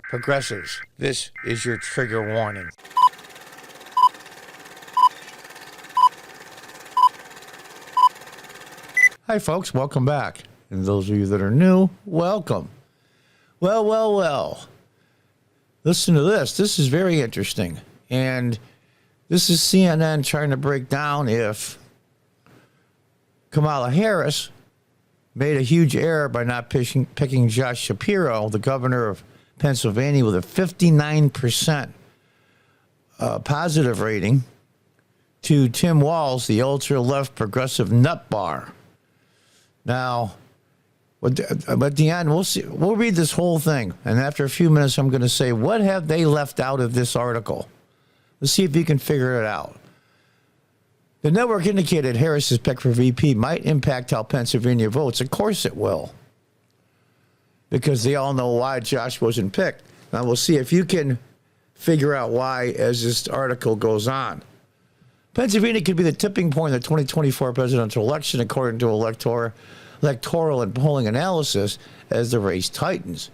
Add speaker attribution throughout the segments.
Speaker 1: Progressives, this is your trigger warning. Hi, folks. Welcome back. And those of you that are new, welcome. Well. Listen to this. This is very interesting. And this is CNN trying to break down if Kamala Harris made a huge error by not picking Josh Shapiro, the governor of Pennsylvania, with a 59% positive rating, to Tim Walz, the ultra-left progressive nutbar. Now, at the end, we'll see. We'll read this whole thing, and after a few minutes, I'm going to say, what have they left out of this article? Let's see if you can figure it out. The network indicated Harris's pick for VP might impact how Pennsylvania votes. Of course it will, because they all know why Josh wasn't picked. Now, we'll see if you can figure out why as this article goes on. Pennsylvania could be the tipping point in the 2024 presidential election, according to electoral and polling analysis, as the race tightens.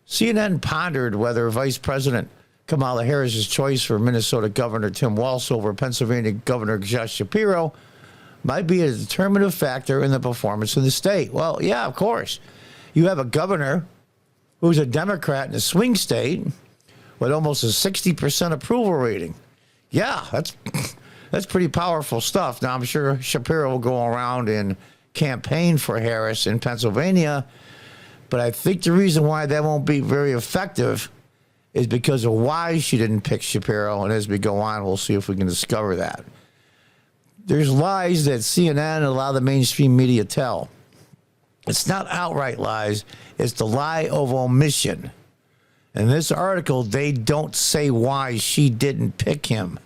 Speaker 1: CNN pondered whether Vice President Kamala Harris's choice for Minnesota Governor Tim Walz over Pennsylvania Governor Josh Shapiro might be a determinative factor in the performance of the state. Well, yeah, of course. You have a governor who's a Democrat in a swing state with almost a 60% approval rating. Yeah, that's pretty powerful stuff. Now, I'm sure Shapiro will go around and campaign for Harris in Pennsylvania, but I think the reason why that won't be very effective is because of why she didn't pick Shapiro, and as we go on, we'll see if we can discover that. There's lies that CNN and a lot of the mainstream media tell. It's not outright lies, it's the lie of omission. In this article, they don't say why she didn't pick him.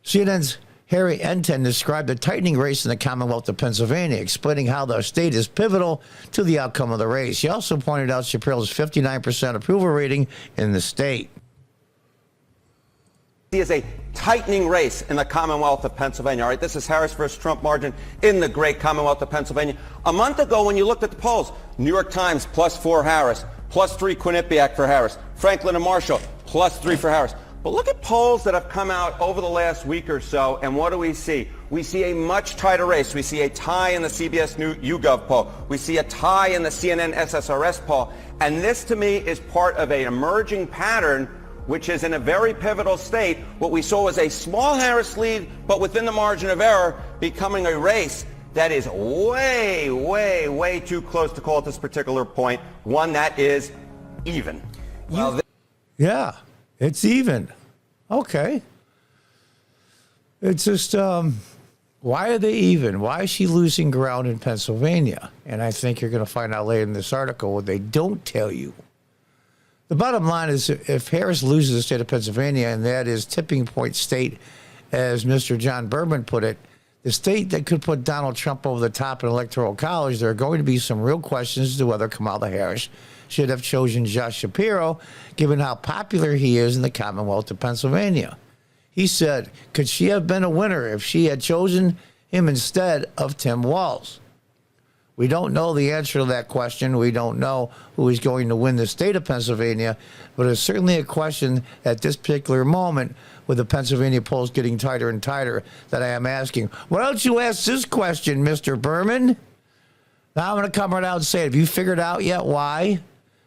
Speaker 1: CNN's Harry Enten described the tightening race in the Commonwealth of Pennsylvania, explaining how the state is pivotal to the outcome of the race. He also pointed out Shapiro's 59% approval rating in the state.
Speaker 2: He is a tightening race in the Commonwealth of Pennsylvania. All right, this is Harris versus Trump margin in the great Commonwealth of Pennsylvania. A month ago, when you looked at the polls, New York Times +4 Harris, +3 Quinnipiac for Harris, Franklin and Marshall +3 for Harris. But look at polls that have come out over the last week or so, and what do we see? We see a much tighter race. We see a tie in the CBS News YouGov poll. We see a tie in the CNN SSRS poll. And this, to me, is part of an emerging pattern, which is in a very pivotal state. What we saw was a small Harris lead, but within the margin of error, becoming a race that is way too close to call at this particular point, one that is even.
Speaker 1: Yeah, it's even. Okay. It's just, why are they even? Why is she losing ground in Pennsylvania? And I think you're going to find out later in this article what they don't tell you. The bottom line is, if Harris loses the state of Pennsylvania, and that is tipping point state, as Mr. John Berman put it, the state that could put Donald Trump over the top in Electoral College, there are going to be some real questions as to whether Kamala Harris should have chosen Josh Shapiro, given how popular he is in the Commonwealth of Pennsylvania. He said, could she have been a winner if she had chosen him instead of Tim Walz? We don't know the answer to that question. We don't know who is going to win the state of Pennsylvania, but it's certainly a question at this particular moment, with the Pennsylvania polls getting tighter and tighter, that I am asking. Why don't you ask this question, Mr. Berman? Now I'm going to come right out and say, have you figured out yet why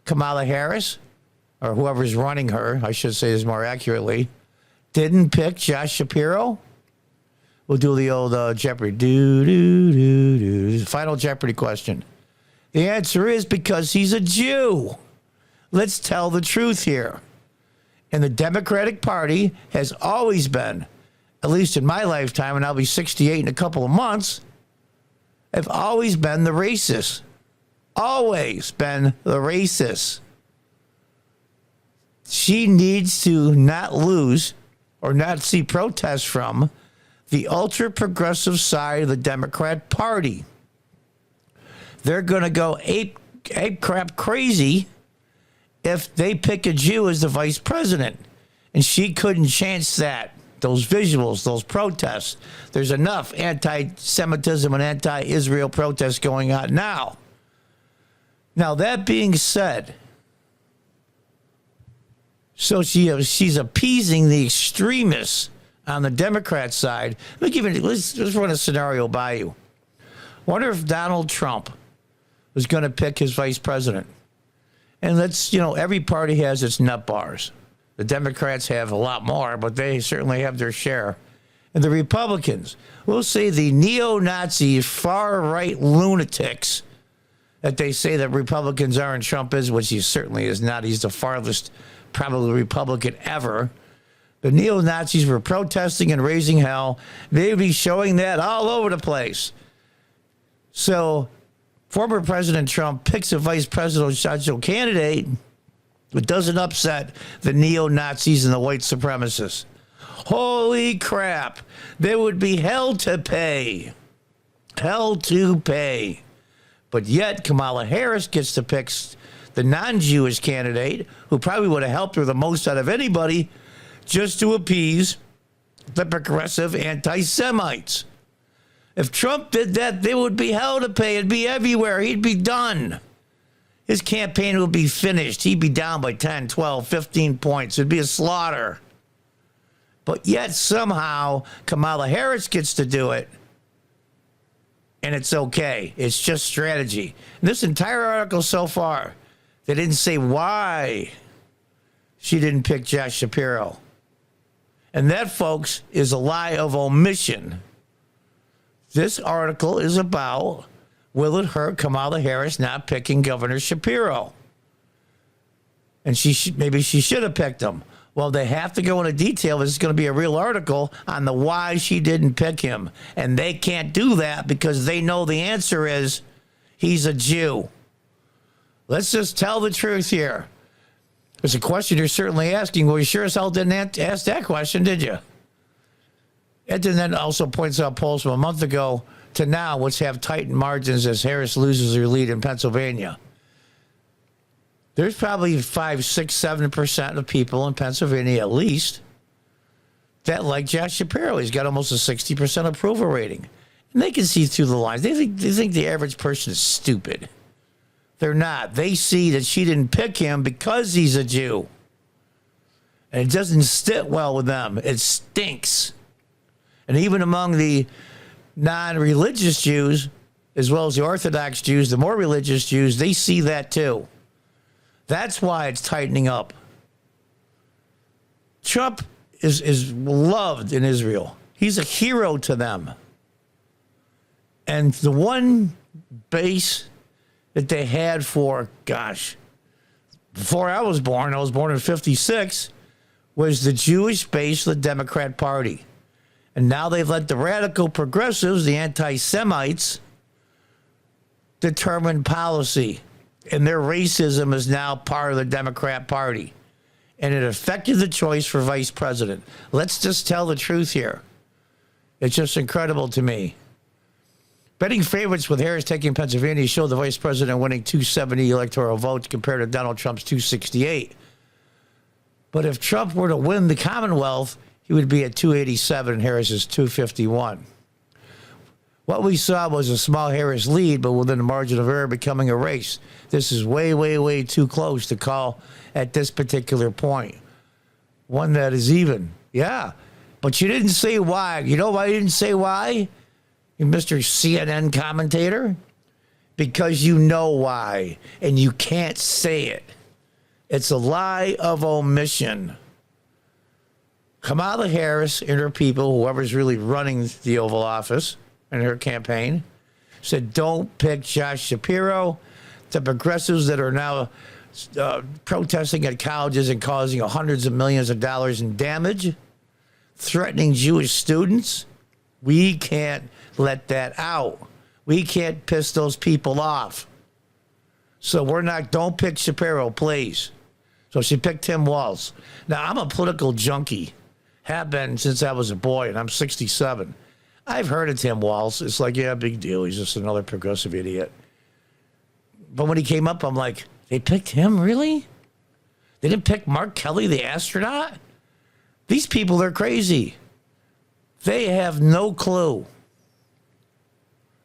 Speaker 1: Kamala Harris, or whoever's running her, I should say this more accurately, didn't pick Josh Shapiro? We'll do the old Jeopardy. Final Jeopardy question. The answer is because he's a Jew. Let's tell the truth here. And the Democratic Party has always been, at least in my lifetime, and I'll be 68 in a couple of months, have always been the racists. Always been the racists. She needs to not lose or not see protests from the ultra-progressive side of the Democrat Party. They're going to go ape crap crazy if they pick a Jew as the vice president. And she couldn't chance that. Those visuals, those protests. There's enough anti-Semitism and anti-Israel protests going on now. Now, that being said, So she's appeasing the extremists on the Democrat side. Let's run a scenario by you. Wonder if Donald Trump was going to pick his vice president. And every party has its nut bars. The Democrats have a lot more, but they certainly have their share. And the Republicans, we'll say the neo-Nazi far-right lunatics that they say that Republicans are and Trump is, which he certainly is not. He's the farthest probably Republican ever. The neo-Nazis were protesting and raising hell. They'd be showing that all over the place. So former President Trump picks a vice presidential candidate that doesn't upset the neo-Nazis and the white supremacists. Holy crap. There would be hell to pay. Hell to pay. But yet Kamala Harris gets to pick the non-Jewish candidate, who probably would have helped her the most out of anybody, just to appease the progressive anti-Semites. If Trump did that, there would be hell to pay. It'd be everywhere. He'd be done. His campaign would be finished. He'd be down by 10, 12, 15 points. It'd be a slaughter. But yet somehow Kamala Harris gets to do it, and it's okay. It's just strategy. And this entire article so far, they didn't say why she didn't pick Josh Shapiro. And that, folks, is a lie of omission. This article is about, will it hurt Kamala Harris not picking Governor Shapiro? And maybe she should have picked him. Well, they have to go into detail. This is going to be a real article on the why she didn't pick him. And they can't do that because they know the answer is he's a Jew. Let's just tell the truth here. There's a question you're certainly asking. Well, you sure as hell didn't ask that question, did you? Ed then also points out polls from a month ago to now, which have tightened margins as Harris loses her lead in Pennsylvania. There's probably 5, 6, 7% of people in Pennsylvania, at least, that like Josh Shapiro. He's got almost a 60% approval rating. And they can see through the lines. They think the average person is stupid. They're not. They see that she didn't pick him because he's a Jew. And it doesn't sit well with them. It stinks. And even among the non-religious Jews, as well as the Orthodox Jews, the more religious Jews, they see that too. That's why it's tightening up. Trump is loved in Israel. He's a hero to them. And the one base that they had for, before I was born in 1956, was the Jewish base of the Democrat Party. And now they've let the radical progressives, the anti-Semites, determine policy. And their racism is now part of the Democrat Party. And it affected the choice for vice president. Let's just tell the truth here. It's just incredible to me. Betting favorites with Harris taking Pennsylvania show the vice president winning 270 electoral votes compared to Donald Trump's 268. But if Trump were to win the Commonwealth, he would be at 287 and Harris is 251. What we saw was a small Harris lead, but within the margin of error becoming a race. This is way, way, way too close to call at this particular point. One that is even. Yeah, but you didn't say why. You know why you didn't say why, you Mr. CNN commentator? Because you know why, and you can't say it. It's a lie of omission. Kamala Harris and her people, whoever's really running the Oval Office in her campaign, said don't pick Josh Shapiro. The progressives that are now protesting at colleges and causing hundreds of millions of dollars in damage, threatening Jewish students, we can't let that out. We can't piss those people off. So don't pick Shapiro, please. So she picked Tim Walz. Now, I'm a political junkie. Have been since I was a boy, and I'm 67. I've heard of Tim Walz. It's like, yeah, big deal. He's just another progressive idiot. But when he came up, I'm like, they picked him, really? They didn't pick Mark Kelly, the astronaut? These people are crazy. They have no clue.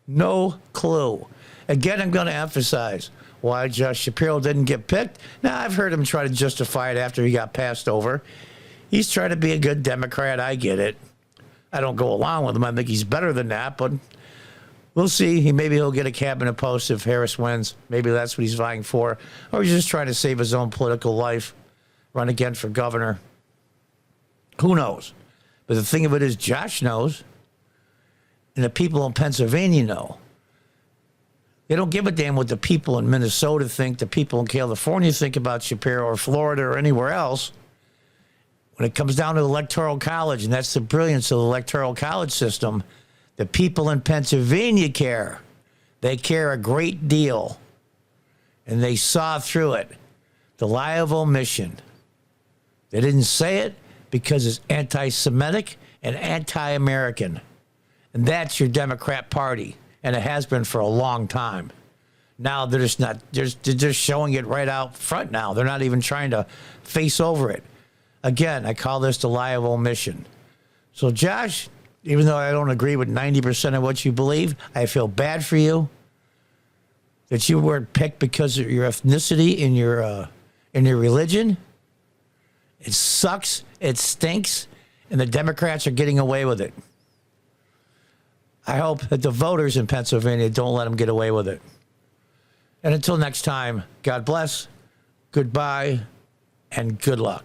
Speaker 1: No clue. Again, I'm going to emphasize, why Josh Shapiro didn't get picked. Now, I've heard him try to justify it after he got passed over. He's trying to be a good Democrat. I get it. I don't go along with him. I think he's better than that, but we'll see. Maybe he'll get a cabinet post if Harris wins. Maybe that's what he's vying for. Or he's just trying to save his own political life, run again for governor. Who knows? But the thing of it is, Josh knows, and the people in Pennsylvania know. They don't give a damn what the people in Minnesota think, the people in California think about Shapiro, or Florida, or anywhere else. When it comes down to the Electoral College, and that's the brilliance of the Electoral College system, the people in Pennsylvania care. They care a great deal. And they saw through it. The lie of omission. They didn't say it because it's anti-Semitic and anti-American. And that's your Democrat Party. And it has been for a long time. Now they're just not, they're just showing it right out front now. They're not even trying to face over it. Again, I call this the lie of omission. So, Josh, even though I don't agree with 90% of what you believe, I feel bad for you that you weren't picked because of your ethnicity and your religion. It sucks. It stinks. And the Democrats are getting away with it. I hope that the voters in Pennsylvania don't let them get away with it. And until next time, God bless, goodbye, and good luck.